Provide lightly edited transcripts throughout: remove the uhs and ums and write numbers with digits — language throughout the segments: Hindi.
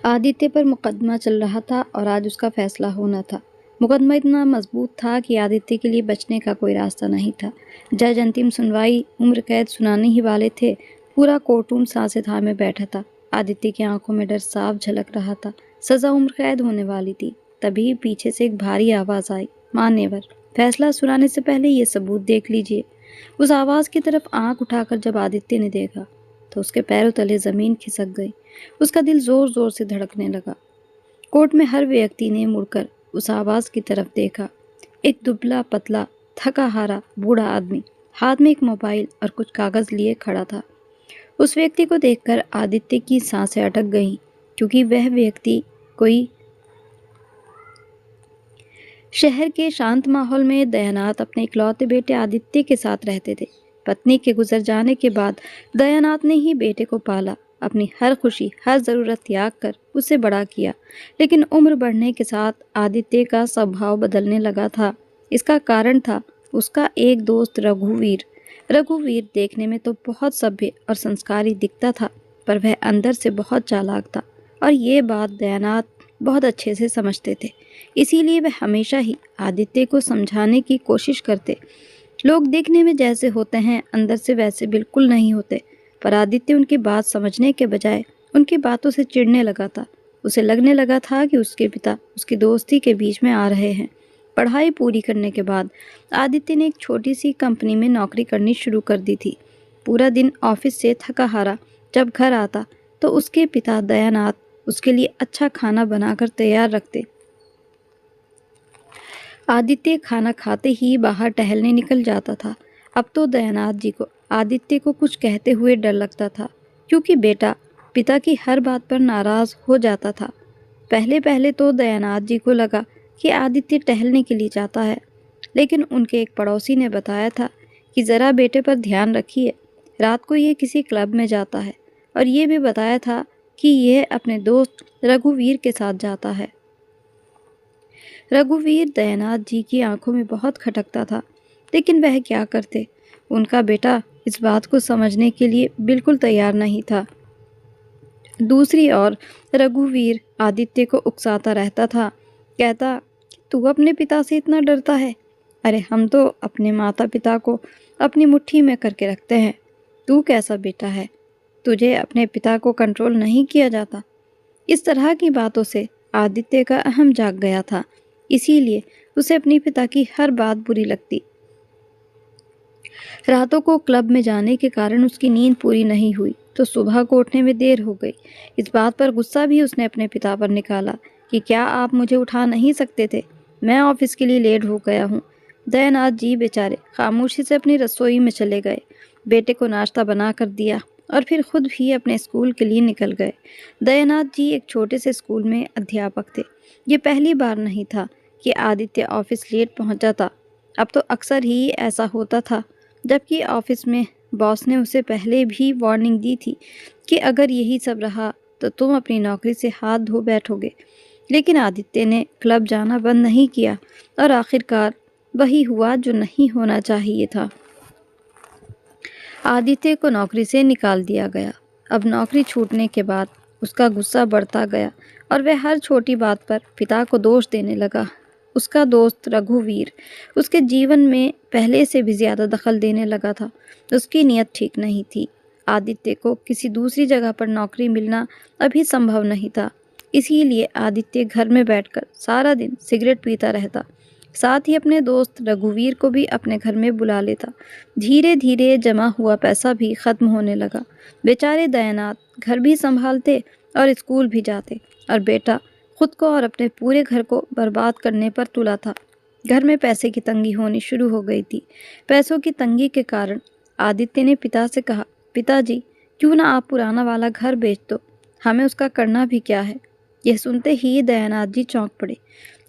आदित्य पर मुकदमा चल रहा था और आज उसका फैसला होना था। मुकदमा इतना मजबूत था कि आदित्य के लिए बचने का कोई रास्ता नहीं था। जज अंतिम सुनवाई उम्र कैद सुनाने ही वाले थे। पूरा कोर्टरूम सांसें थामे बैठा था। आदित्य की आंखों में डर साफ झलक रहा था। सजा उम्र कैद होने वाली थी। तभी पीछे से एक भारी आवाज आई, मान्यवर, फैसला सुनाने से पहले ये सबूत देख लीजिए। उस आवाज की तरफ आंख उठाकर जब आदित्य ने देखा तो उसके पैरों तले जमीन खिसक गई। उसका दिल जोर जोर से धड़कने लगा। कोर्ट में हर व्यक्ति ने मुड़कर उस आवाज की तरफ देखा। एक दुबला पतला थका हारा बूढ़ा आदमी हाथ में एक मोबाइल और कुछ कागज लिए खड़ा था। उस व्यक्ति को देखकर आदित्य की सांसें अटक गईं, क्योंकि वह व्यक्ति कोई शहर के शांत माहौल में दयानाथ अपने इकलौते बेटे आदित्य के साथ रहते थे। पत्नी के गुजर जाने के बाद दयानाथ ने ही बेटे को पाला, अपनी हर खुशी हर ज़रूरत त्याग कर उसे बड़ा किया। लेकिन उम्र बढ़ने के साथ आदित्य का स्वभाव बदलने लगा था। इसका कारण था उसका एक दोस्त रघुवीर। रघुवीर देखने में तो बहुत सभ्य और संस्कारी दिखता था, पर वह अंदर से बहुत चालाक था और ये बात दयानाथ बहुत अच्छे से समझते थे। इसीलिए वह हमेशा ही आदित्य को समझाने की कोशिश करते। लोग देखने में जैसे होते हैं अंदर से वैसे बिल्कुल नहीं होते। पर आदित्य उनकी बात समझने के बजाय उनकी बातों से चिढ़ने लगा था। उसे लगने लगा था कि उसके पिता उसकी दोस्ती के बीच में आ रहे हैं। पढ़ाई पूरी करने के बाद आदित्य ने एक छोटी सी कंपनी में नौकरी करनी शुरू कर दी थी। पूरा दिन ऑफिस से थका हारा जब घर आता तो उसके पिता दयानाथ उसके लिए अच्छा खाना बनाकर तैयार रखते। आदित्य खाना खाते ही बाहर टहलने निकल जाता था। अब तो दयानाथ जी को आदित्य को कुछ कहते हुए डर लगता था, क्योंकि बेटा पिता की हर बात पर नाराज हो जाता था। पहले पहले तो दयानाथ जी को लगा कि आदित्य टहलने के लिए जाता है, लेकिन उनके एक पड़ोसी ने बताया था कि ज़रा बेटे पर ध्यान रखिए, रात को ये किसी क्लब में जाता है। और ये भी बताया था कि यह अपने दोस्त रघुवीर के साथ जाता है। रघुवीर दयानाथ जी की आंखों में बहुत खटकता था, लेकिन वह क्या करते। उनका बेटा इस बात को समझने के लिए बिल्कुल तैयार नहीं था। दूसरी ओर रघुवीर आदित्य को उकसाता रहता था, कहता, तू अपने पिता से इतना डरता है? अरे हम तो अपने माता पिता को अपनी मुट्ठी में करके रखते हैं। तू कैसा बेटा है, तुझे अपने पिता को कंट्रोल नहीं किया जाता? इस तरह की बातों से आदित्य का अहम जाग गया था। इसीलिए उसे अपने पिता की हर बात बुरी लगती। रातों को क्लब में जाने के कारण उसकी नींद पूरी नहीं हुई तो सुबह को उठने में देर हो गई। इस बात पर गुस्सा भी उसने अपने पिता पर निकाला कि क्या आप मुझे उठा नहीं सकते थे? मैं ऑफिस के लिए लेट हो गया हूँ। दयानाथ जी बेचारे खामोशी से अपनी रसोई में चले गए, बेटे को नाश्ता बना कर दिया और फिर खुद भी अपने स्कूल के लिए निकल गए। दयानाथ जी एक छोटे से स्कूल में अध्यापक थे। ये पहली बार नहीं था कि आदित्य ऑफिस लेट पहुंच जाता। अब तो अक्सर ही ऐसा होता था, जबकि ऑफिस में बॉस ने उसे पहले भी वार्निंग दी थी कि अगर यही सब रहा तो तुम अपनी नौकरी से हाथ धो बैठोगे। लेकिन आदित्य ने क्लब जाना बंद नहीं किया और आखिरकार वही हुआ जो नहीं होना चाहिए था। आदित्य को नौकरी से निकाल दिया गया। अब नौकरी छूटने के बाद उसका गुस्सा बढ़ता गया और वह हर छोटी बात पर पिता को दोष देने लगा। उसका दोस्त रघुवीर उसके जीवन में पहले से भी ज़्यादा दखल देने लगा था। उसकी नीयत ठीक नहीं थी। आदित्य को किसी दूसरी जगह पर नौकरी मिलना अभी संभव नहीं था। इसीलिए आदित्य घर में बैठकर सारा दिन सिगरेट पीता रहता, साथ ही अपने दोस्त रघुवीर को भी अपने घर में बुला लेता। धीरे धीरे जमा हुआ पैसा भी खत्म होने लगा। बेचारे दयानाथ घर भी संभालते और स्कूल भी जाते, और बेटा खुद को और अपने पूरे घर को बर्बाद करने पर तुला था। घर में पैसे की तंगी होनी शुरू हो गई थी। पैसों की तंगी के कारण आदित्य ने पिता से कहा, पिताजी क्यों ना आप पुराना वाला घर बेच दो, हमें उसका करना भी क्या है। यह सुनते ही दयानाथ जी चौंक पड़े।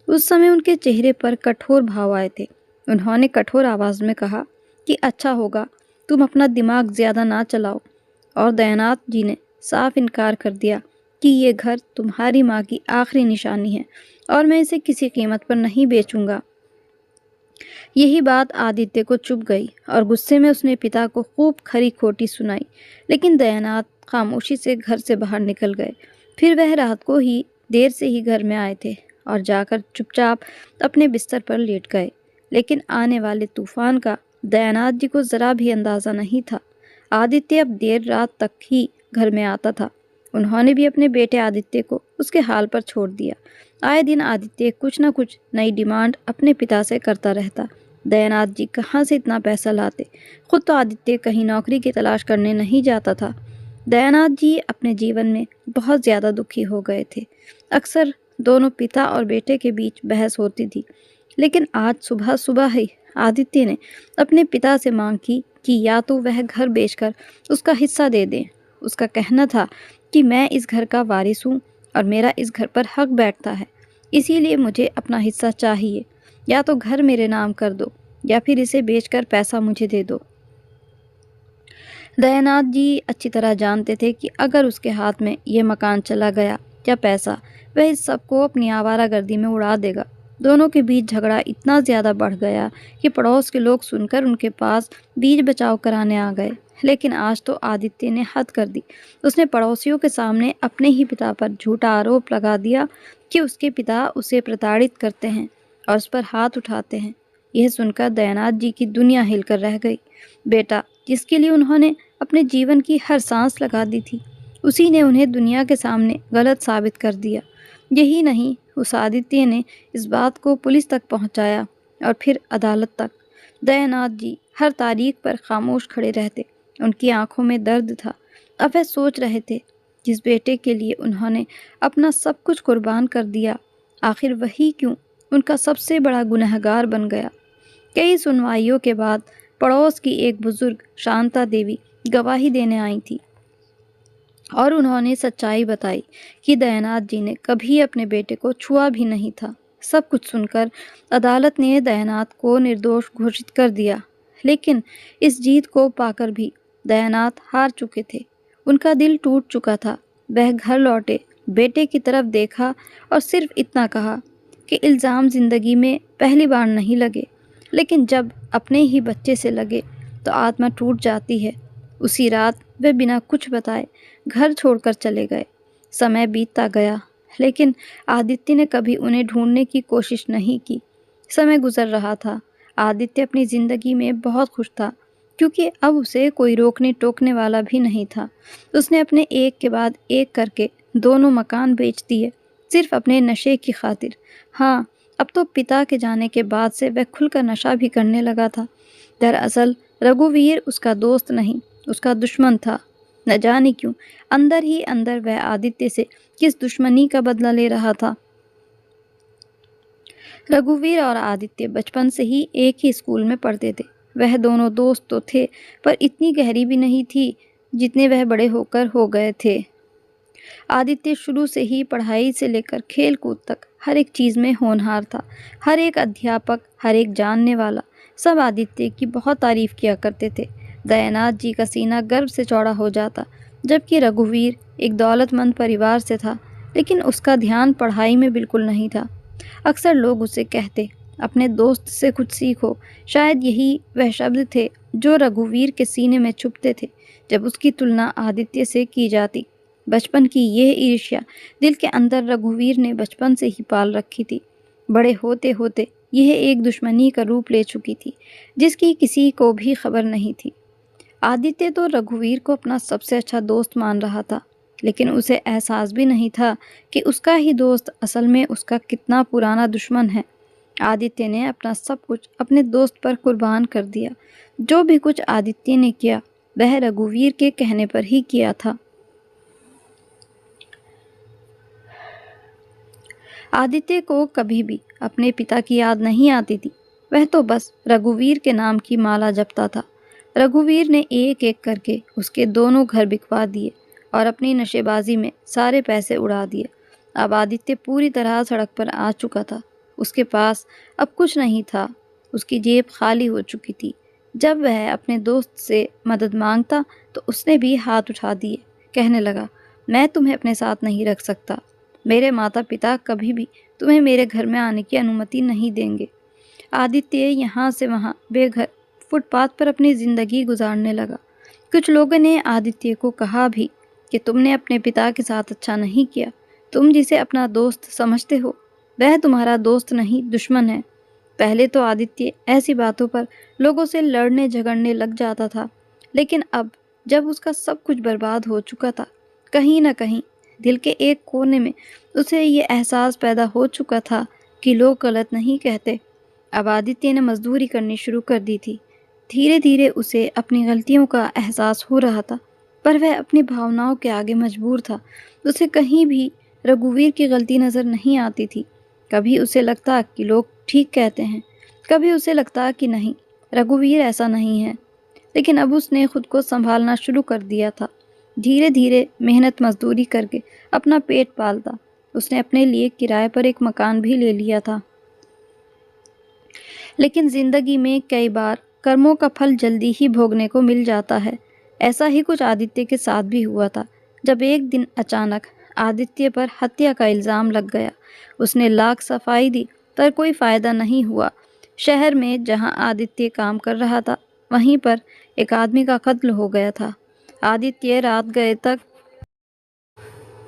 उस समय उनके चेहरे पर कठोर भाव आए थे। उन्होंने कठोर आवाज़ में कहा कि अच्छा होगा तुम अपना दिमाग ज़्यादा ना चलाओ। और दयानाथ जी ने साफ इनकार कर दिया कि ये घर तुम्हारी माँ की आखिरी निशानी है और मैं इसे किसी कीमत पर नहीं बेचूंगा। यही बात आदित्य को चुभ गई और गुस्से में उसने पिता को खूब खरी खोटी सुनाई। लेकिन दयानाथ खामोशी से घर से बाहर निकल गए। फिर वह रात को ही देर से ही घर में आए थे और जाकर चुपचाप अपने बिस्तर पर लेट गए। लेकिन आने वाले तूफान का दयानाथ जी को जरा भी अंदाजा नहीं था। आदित्य अब देर रात तक ही घर में आता था। उन्होंने भी अपने बेटे आदित्य को उसके हाल पर छोड़ दिया। आए दिन आदित्य कुछ न कुछ नई डिमांड अपने पिता से करता रहता। दयानाथ जी कहाँ से इतना पैसा लाते? खुद तो आदित्य कहीं नौकरी की तलाश करने नहीं जाता था। दयानाथ जी अपने जीवन में बहुत ज़्यादा दुखी हो गए थे। अक्सर दोनों पिता और बेटे के बीच बहस होती थी। लेकिन आज सुबह सुबह ही आदित्य ने अपने पिता से मांग की कि या तो वह घर बेचकर उसका हिस्सा दे दें। उसका कहना था कि मैं इस घर का वारिस हूँ और मेरा इस घर पर हक बैठता है, इसीलिए मुझे अपना हिस्सा चाहिए। या तो घर मेरे नाम कर दो या फिर इसे बेचकर पैसा मुझे दे दो। दयानाथ जी अच्छी तरह जानते थे कि अगर उसके हाथ में यह मकान चला गया या पैसा, वह इस सबको अपनी आवारागर्दी में उड़ा देगा। दोनों के बीच झगड़ा इतना ज़्यादा बढ़ गया कि पड़ोस के लोग सुनकर उनके पास बीच बचाव कराने आ गए। लेकिन आज तो आदित्य ने हद कर दी। उसने पड़ोसियों के सामने अपने ही पिता पर झूठा आरोप लगा दिया कि उसके पिता उसे प्रताड़ित करते हैं और उस पर हाथ उठाते हैं। यह सुनकर दयानाथ जी की दुनिया हिलकर रह गई। बेटा, जिसके लिए उन्होंने अपने जीवन की हर सांस लगा दी थी, उसी ने उन्हें दुनिया के सामने गलत साबित कर दिया। यही नहीं, उस आदित्य ने इस बात को पुलिस तक पहुंचाया और फिर अदालत तक। दयानाथ जी हर तारीख पर खामोश खड़े रहते। उनकी आंखों में दर्द था। अब वह सोच रहे थे, जिस बेटे के लिए उन्होंने अपना सब कुछ कुर्बान कर दिया, आखिर वही क्यों उनका सबसे बड़ा गुनहगार बन गया। कई सुनवाइयों के बाद पड़ोस की एक बुजुर्ग शांता देवी गवाही देने आई थी और उन्होंने सच्चाई बताई कि दयानाथ जी ने कभी अपने बेटे को छुआ भी नहीं था। सब कुछ सुनकर अदालत ने दयानाथ को निर्दोष घोषित कर दिया। लेकिन इस जीत को पाकर भी दयानाथ हार चुके थे। उनका दिल टूट चुका था। वह घर लौटे, बेटे की तरफ देखा और सिर्फ इतना कहा कि इल्ज़ाम ज़िंदगी में पहली बार नहीं लगे, लेकिन जब अपने ही बच्चे से लगे तो आत्मा टूट जाती है। उसी रात वे बिना कुछ बताए घर छोड़कर चले गए। समय बीतता गया, लेकिन आदित्य ने कभी उन्हें ढूंढने की कोशिश नहीं की। समय गुजर रहा था। आदित्य अपनी ज़िंदगी में बहुत खुश था, क्योंकि अब उसे कोई रोकने टोकने वाला भी नहीं था। उसने अपने एक के बाद एक करके दोनों मकान बेच दिए, सिर्फ अपने नशे की खातिर। हाँ, अब तो पिता के जाने के बाद से वह खुलकर नशा भी करने लगा था। दरअसल रघुवीर उसका दोस्त नहीं, उसका दुश्मन था। न जाने क्यों अंदर ही अंदर वह आदित्य से किस दुश्मनी का बदला ले रहा था। रघुवीर और आदित्य बचपन से ही एक ही स्कूल में पढ़ते थे। वह दोनों दोस्त तो थे, पर इतनी गहरी भी नहीं थी जितने वह बड़े होकर हो गए थे। आदित्य शुरू से ही पढ़ाई से लेकर खेल कूद तक हर एक चीज़ में होनहार था। हर एक अध्यापक, हर एक जानने वाला, सब आदित्य की बहुत तारीफ किया करते थे। दयानाथ जी का सीना गर्व से चौड़ा हो जाता। जबकि रघुवीर एक दौलतमंद परिवार से था, लेकिन उसका ध्यान पढ़ाई में बिल्कुल नहीं था। अक्सर लोग उसे कहते, अपने दोस्त से कुछ सीखो। शायद यही वह शब्द थे जो रघुवीर के सीने में छुपते थे जब उसकी तुलना आदित्य से की जाती। बचपन की यह ईर्ष्या दिल के अंदर रघुवीर ने बचपन से ही पाल रखी थी। बड़े होते होते यह एक दुश्मनी का रूप ले चुकी थी, जिसकी किसी को भी खबर नहीं थी। आदित्य तो रघुवीर को अपना सबसे अच्छा दोस्त मान रहा था, लेकिन उसे एहसास भी नहीं था कि उसका ही दोस्त असल में उसका कितना पुराना दुश्मन है। आदित्य ने अपना सब कुछ अपने दोस्त पर कुर्बान कर दिया। जो भी कुछ आदित्य ने किया, वह रघुवीर के कहने पर ही किया था। आदित्य को कभी भी अपने पिता की याद नहीं आती थी। वह तो बस रघुवीर के नाम की माला जपता था। रघुवीर ने एक एक करके उसके दोनों घर बिकवा दिए और अपनी नशेबाजी में सारे पैसे उड़ा दिए। अब आदित्य पूरी तरह सड़क पर आ चुका था। उसके पास अब कुछ नहीं था। उसकी जेब खाली हो चुकी थी। जब वह अपने दोस्त से मदद मांगता तो उसने भी हाथ उठा दिए। कहने लगा, मैं तुम्हें अपने साथ नहीं रख सकता। मेरे माता पिता कभी भी तुम्हें मेरे घर में आने की अनुमति नहीं देंगे। आदित्य यहाँ से वहाँ बेघर फुटपाथ पर अपनी ज़िंदगी गुजारने लगा। कुछ लोगों ने आदित्य को कहा भी कि तुमने अपने पिता के साथ अच्छा नहीं किया। तुम जिसे अपना दोस्त समझते हो, वह तुम्हारा दोस्त नहीं, दुश्मन है। पहले तो आदित्य ऐसी बातों पर लोगों से लड़ने झगड़ने लग जाता था, लेकिन अब जब उसका सब कुछ बर्बाद हो चुका था, कहीं न कहीं दिल के एक कोने में उसे ये एहसास पैदा हो चुका था कि लोग गलत नहीं कहते। अब आदित्य ने मजदूरी करनी शुरू कर दी थी। धीरे धीरे उसे अपनी गलतियों का एहसास हो रहा था, पर वह अपनी भावनाओं के आगे मजबूर था। उसे कहीं भी रघुवीर की गलती नज़र नहीं आती थी। कभी उसे लगता कि लोग ठीक कहते हैं, कभी उसे लगता कि नहीं, रघुवीर ऐसा नहीं है। लेकिन अब उसने खुद को संभालना शुरू कर दिया था। धीरे धीरे मेहनत मजदूरी करके अपना पेट पालता। उसने अपने लिए किराए पर एक मकान भी ले लिया था। लेकिन जिंदगी में कई बार कर्मों का फल जल्दी ही भोगने को मिल जाता है। ऐसा ही कुछ आदित्य के साथ भी हुआ था, जब एक दिन अचानक आदित्य पर हत्या का इल्ज़ाम लग गया। उसने लाख सफाई दी, पर कोई फ़ायदा नहीं हुआ। शहर में जहां आदित्य काम कर रहा था, वहीं पर एक आदमी का कत्ल हो गया था। आदित्य रात गए तक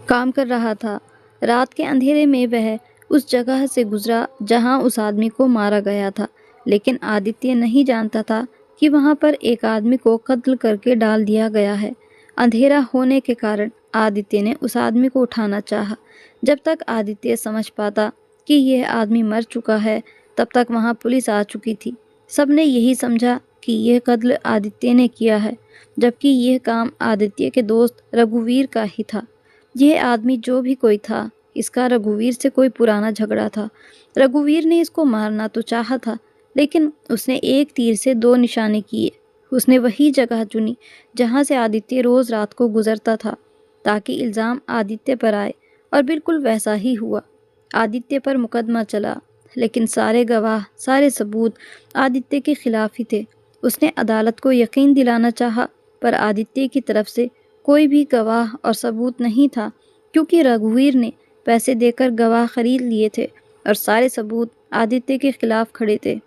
काम कर रहा था। रात के अंधेरे में वह उस जगह से गुजरा जहां उस आदमी को मारा गया था, लेकिन आदित्य नहीं जानता था कि वहां पर एक आदमी को कत्ल करके डाल दिया गया है। अंधेरा होने के कारण आदित्य ने उस आदमी को उठाना चाहा। जब तक आदित्य समझ पाता कि यह आदमी मर चुका है, तब तक वहां पुलिस आ चुकी थी। सबने यही समझा कि यह कत्ल आदित्य ने किया है, जबकि यह काम आदित्य के दोस्त रघुवीर का ही था। यह आदमी जो भी कोई था, इसका रघुवीर से कोई पुराना झगड़ा था। रघुवीर ने इसको मारना तो चाहा था, लेकिन उसने एक तीर से दो निशाने किए। उसने वही जगह चुनी जहां से आदित्य रोज रात को गुजरता था, ताकि इल्ज़ाम आदित्य पर आए, और बिल्कुल वैसा ही हुआ। आदित्य पर मुकदमा चला, लेकिन सारे गवाह, सारे सबूत आदित्य के खिलाफ ही थे। उसने अदालत को यकीन दिलाना चाहा, पर आदित्य की तरफ से कोई भी गवाह और सबूत नहीं था, क्योंकि रघुवीर ने पैसे देकर गवाह खरीद लिए थे और सारे सबूत आदित्य के खिलाफ खड़े थे।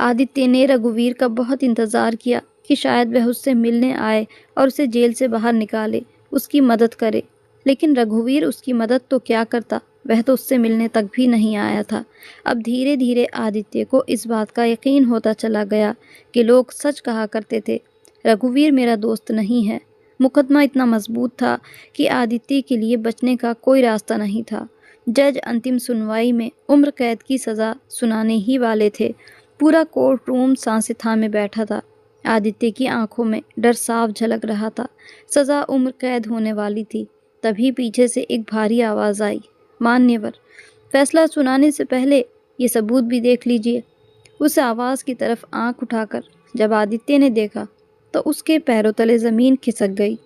आदित्य ने रघुवीर का बहुत इंतज़ार किया कि शायद वह उससे मिलने आए और उसे जेल से बाहर निकाले, उसकी मदद करे। लेकिन रघुवीर उसकी मदद तो क्या करता, वह तो उससे मिलने तक भी नहीं आया था। अब धीरे धीरे आदित्य को इस बात का यकीन होता चला गया कि लोग सच कहा करते थे, रघुवीर मेरा दोस्त नहीं है। मुकदमा इतना मजबूत था कि आदित्य के लिए बचने का कोई रास्ता नहीं था। जज अंतिम सुनवाई में उम्र कैद की सज़ा सुनाने ही वाले थे। पूरा कोर्ट रूम सांसें थामे बैठा था। आदित्य की आंखों में डर साफ झलक रहा था। सज़ा उम्र कैद होने वाली थी। तभी पीछे से एक भारी आवाज़ आई, मान्यवर, फैसला सुनाने से पहले ये सबूत भी देख लीजिए। उस आवाज़ की तरफ आंख उठाकर जब आदित्य ने देखा, तो उसके पैरों तले ज़मीन खिसक गई।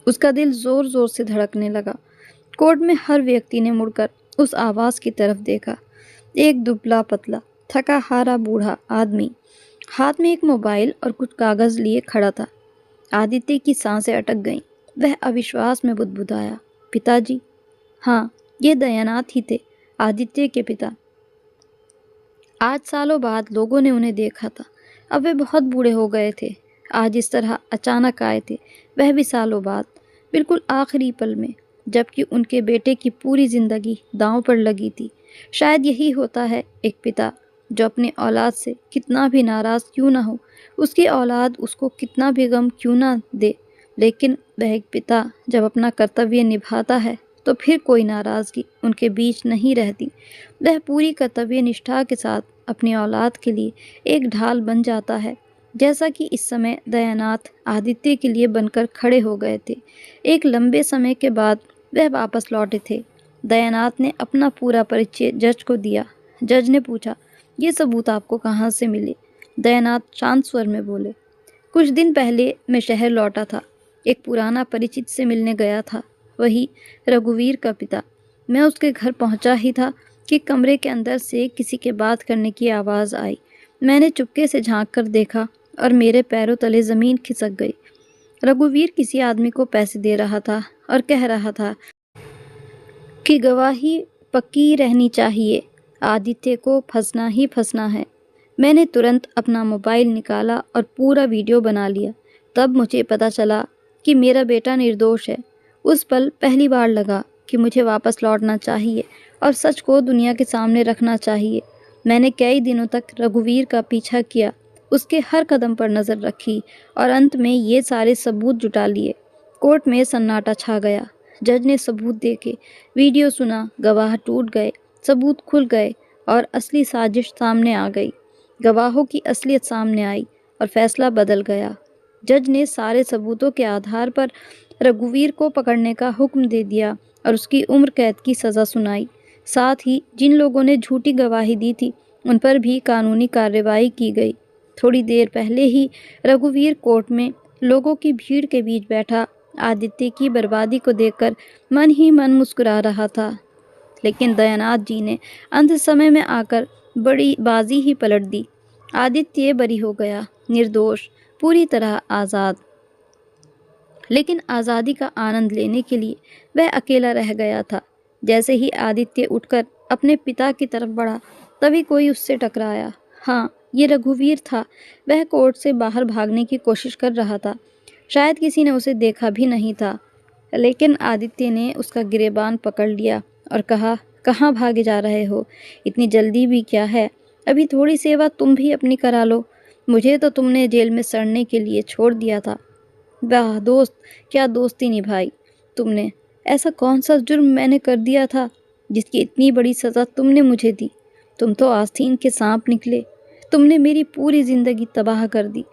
उसका दिल ज़ोर ज़ोर से धड़कने लगा। कोर्ट में हर व्यक्ति ने मुड़कर उस आवाज़ की तरफ देखा। एक दुबला पतला थका हारा बूढ़ा आदमी हाथ में एक मोबाइल और कुछ कागज़ लिए खड़ा था। आदित्य की सांसें अटक गईं। वह अविश्वास में बुदबुदाया, पिताजी। हाँ, ये दयानाथ ही थे, आदित्य के पिता। आज सालों बाद लोगों ने उन्हें देखा था। अब वे बहुत बूढ़े हो गए थे। आज इस तरह अचानक आए थे, वह भी सालों बाद, बिल्कुल आखिरी पल में, जबकि उनके बेटे की पूरी जिंदगी दांव पर लगी थी। शायद यही होता है एक पिता, जो अपनी औलाद से कितना भी नाराज़ क्यों ना हो, उसकी औलाद उसको कितना भी गम क्यों ना दे, लेकिन वह एक पिता जब अपना कर्तव्य निभाता है, तो फिर कोई नाराज़गी उनके बीच नहीं रहती। वह पूरी कर्तव्य निष्ठा के साथ अपनी औलाद के लिए एक ढाल बन जाता है, जैसा कि इस समय दयानाथ आदित्य के लिए बनकर खड़े हो गए थे। एक लंबे समय के बाद वह वापस लौटे थे। दयानाथ ने अपना पूरा परिचय जज को दिया। जज ने पूछा, ये सबूत आपको कहाँ से मिले? दयानाथ शांत स्वर में बोले, कुछ दिन पहले मैं शहर लौटा था। एक पुराना परिचित से मिलने गया था, वही रघुवीर का पिता। मैं उसके घर पहुंचा ही था कि कमरे के अंदर से किसी के बात करने की आवाज़ आई। मैंने चुपके से झांक कर देखा और मेरे पैरों तले ज़मीन खिसक गई। रघुवीर किसी आदमी को पैसे दे रहा था और कह रहा था कि गवाही पक्की रहनी चाहिए, आदित्य को फंसना ही फंसना है। मैंने तुरंत अपना मोबाइल निकाला और पूरा वीडियो बना लिया। तब मुझे पता चला कि मेरा बेटा निर्दोष है। उस पल पहली बार लगा कि मुझे वापस लौटना चाहिए और सच को दुनिया के सामने रखना चाहिए। मैंने कई दिनों तक रघुवीर का पीछा किया, उसके हर कदम पर नज़र रखी और अंत में ये सारे सबूत जुटा लिए। कोर्ट में सन्नाटा छा गया। जज ने सबूत देके, वीडियो सुना, गवाह टूट गए, सबूत खुल गए और असली साजिश सामने आ गई। गवाहों की असलियत सामने आई और फैसला बदल गया। जज ने सारे सबूतों के आधार पर रघुवीर को पकड़ने का हुक्म दे दिया और उसकी उम्र कैद की सज़ा सुनाई। साथ ही जिन लोगों ने झूठी गवाही दी थी उन पर भी कानूनी कार्रवाई की गई। थोड़ी देर पहले ही रघुवीर कोर्ट में लोगों की भीड़ के बीच बैठा आदित्य की बर्बादी को देखकर मन ही मन मुस्कुरा रहा था। लेकिन दयानाथ जी ने अंत समय में आकर बड़ी बाजी ही पलट दी। आदित्य बरी हो गया, निर्दोष, पूरी तरह आज़ाद। लेकिन आज़ादी का आनंद लेने के लिए वह अकेला रह गया था। जैसे ही आदित्य उठकर अपने पिता की तरफ बढ़ा, तभी कोई उससे टकराया। हाँ, ये रघुवीर था। वह कोर्ट से बाहर भागने की कोशिश कर रहा था। शायद किसी ने उसे देखा भी नहीं था, लेकिन आदित्य ने उसका गिरेबान पकड़ लिया और कहा, कहाँ भागे जा रहे हो? इतनी जल्दी भी क्या है? अभी थोड़ी सेवा तुम भी अपनी करा लो। मुझे तो तुमने जेल में सड़ने के लिए छोड़ दिया था। वाह दोस्त, क्या दोस्ती निभाई तुमने। ऐसा कौन सा जुर्म मैंने कर दिया था जिसकी इतनी बड़ी सज़ा तुमने मुझे दी? तुम तो आस्तीन के सांप निकले। तुमने मेरी पूरी ज़िंदगी तबाह कर दी।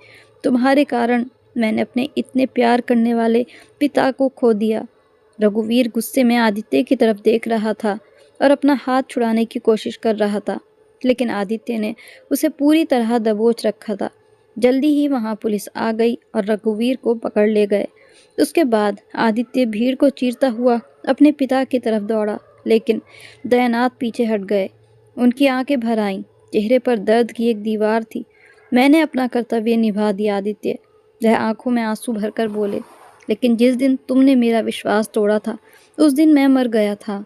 तुम्हारे कारण मैंने अपने इतने प्यार करने वाले पिता को खो दिया। रघुवीर गुस्से में आदित्य की तरफ देख रहा था और अपना हाथ छुड़ाने की कोशिश कर रहा था, लेकिन आदित्य ने उसे पूरी तरह दबोच रखा था। जल्दी ही वहाँ पुलिस आ गई और रघुवीर को पकड़ ले गए। उसके बाद आदित्य भीड़ को चीरता हुआ अपने पिता की तरफ दौड़ा, लेकिन दयानाथ पीछे हट गए। उनकी आंखें भर आईं, चेहरे पर दर्द की एक दीवार थी। मैंने अपना कर्तव्य निभा दिया आदित्य, वह आंखों में आंसू भरकर बोले। लेकिन जिस दिन तुमने मेरा विश्वास तोड़ा था, उस दिन मैं मर गया था।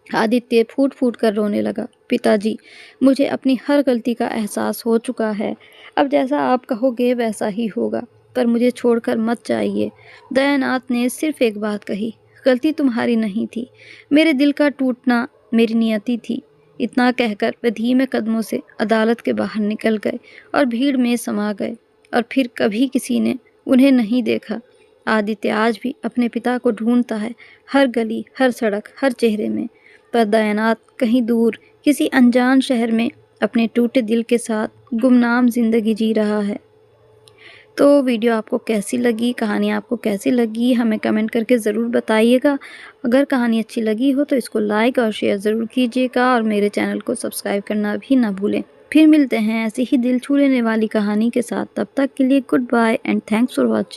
आदित्य फूट फूट कर रोने लगा। पिताजी, मुझे अपनी हर गलती का एहसास हो चुका है। अब जैसा आप कहोगे वैसा ही होगा, पर मुझे छोड़कर मत जाइए। दयानाथ ने सिर्फ एक बात कही, गलती तुम्हारी नहीं थी, मेरे दिल का टूटना मेरी नियति थी। इतना कहकर वे धीमे कदमों से अदालत के बाहर निकल गए और भीड़ में समा गए, और फिर कभी किसी ने उन्हें नहीं देखा। आदित्य आज भी अपने पिता को ढूंढता है, हर गली, हर सड़क, हर चेहरे में। पर दयानाथ कहीं दूर किसी अनजान शहर में अपने टूटे दिल के साथ गुमनाम जिंदगी जी रहा है। तो वीडियो आपको कैसी लगी, कहानी आपको कैसी लगी, हमें कमेंट करके ज़रूर बताइएगा। अगर कहानी अच्छी लगी हो तो इसको लाइक और शेयर ज़रूर कीजिएगा और मेरे चैनल को सब्सक्राइब करना भी ना भूलें। फिर मिलते हैं ऐसी ही दिल छू लेने वाली कहानी के साथ। तब तक के लिए good bye and thanks for watching.